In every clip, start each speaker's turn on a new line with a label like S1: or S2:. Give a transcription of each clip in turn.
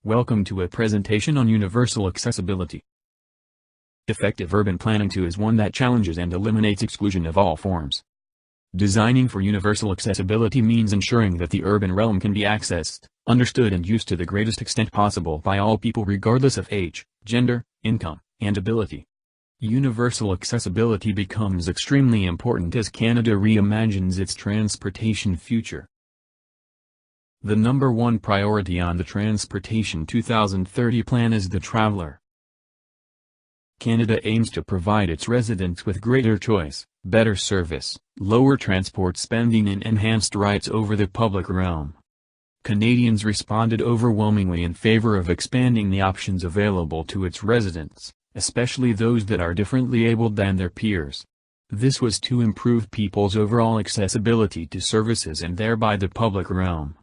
S1: Welcome to a presentation on universal accessibility. Effective urban planning is one that challenges and eliminates exclusion of all forms. Designing for universal accessibility means ensuring that the urban realm can be accessed, understood and used to the greatest extent possible by all people regardless of age, gender, income, and ability. Universal accessibility becomes extremely important as Canada reimagines its transportation future. The number one priority on the Transportation 2030 plan is the traveler. Canada aims to provide its residents with greater choice, better service, lower transport spending and enhanced rights over the public realm. Canadians responded overwhelmingly in favor of expanding the options available to its residents, especially those that are differently abled than their peers. This was to improve people's overall accessibility to services and thereby the public realm.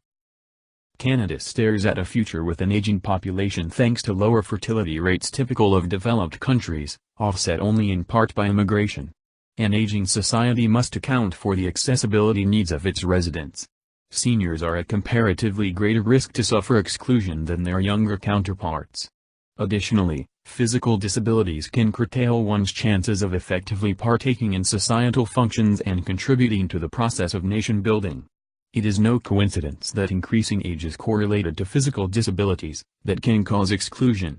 S1: Canada stares at a future with an aging population thanks to lower fertility rates typical of developed countries, offset only in part by immigration. An aging society must account for the accessibility needs of its residents. Seniors are at comparatively greater risk to suffer exclusion than their younger counterparts. Additionally, physical disabilities can curtail one's chances of effectively partaking in societal functions and contributing to the process of nation building. It is no coincidence that increasing age is correlated to physical disabilities that can cause exclusion.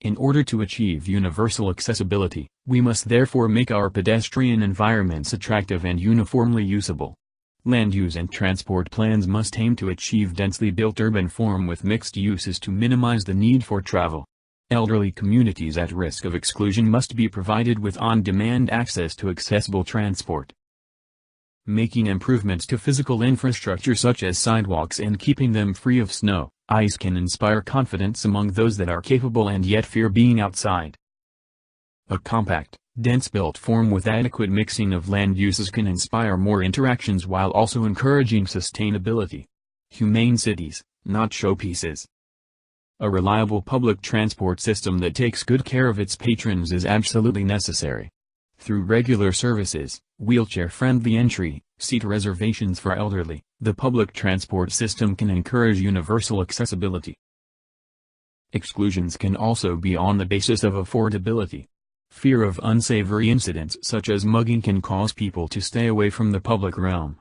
S1: In order to achieve universal accessibility, we must therefore make our pedestrian environments attractive and uniformly usable. Land use and transport plans must aim to achieve densely built urban form with mixed uses to minimize the need for travel. Elderly communities at risk of exclusion must be provided with on-demand access to accessible transport. Making improvements to physical infrastructure such as sidewalks and keeping them free of snow, ice can inspire confidence among those that are capable and yet fear being outside. A compact, dense built form with adequate mixing of land uses can inspire more interactions while also encouraging sustainability. Humane cities, not showpieces. A reliable public transport system that takes good care of its patrons is absolutely necessary. Through regular services, wheelchair-friendly entry, seat reservations for elderly, the public transport system can encourage universal accessibility. Exclusions can also be on the basis of affordability. Fear of unsavory incidents such as mugging can cause people to stay away from the public realm.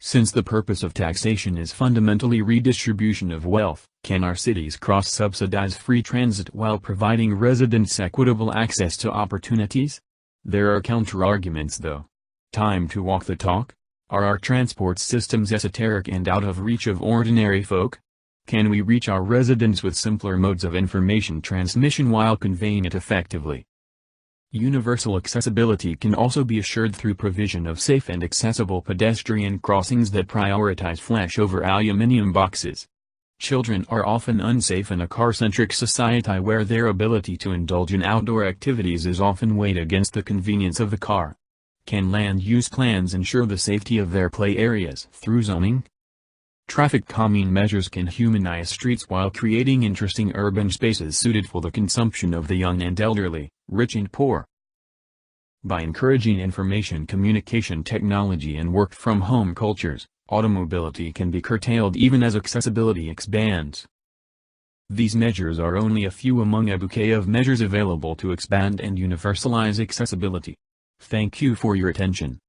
S1: Since the purpose of taxation is fundamentally redistribution of wealth, can our cities cross-subsidize free transit while providing residents equitable access to opportunities? There are counter-arguments though. Time to walk the talk? Are our transport systems esoteric and out of reach of ordinary folk? Can we reach our residents with simpler modes of information transmission while conveying it effectively? Universal accessibility can also be assured through provision of safe and accessible pedestrian crossings that prioritize flesh over aluminum boxes. Children are often unsafe in a car-centric society where their ability to indulge in outdoor activities is often weighed against the convenience of the car. Can land use plans ensure the safety of their play areas through zoning? Traffic calming measures can humanize streets while creating interesting urban spaces suited for the consumption of the young and elderly, rich and poor. By encouraging information communication technology and work-from-home cultures, automobility can be curtailed even as accessibility expands. These measures are only a few among a bouquet of measures available to expand and universalize accessibility. Thank you for your attention.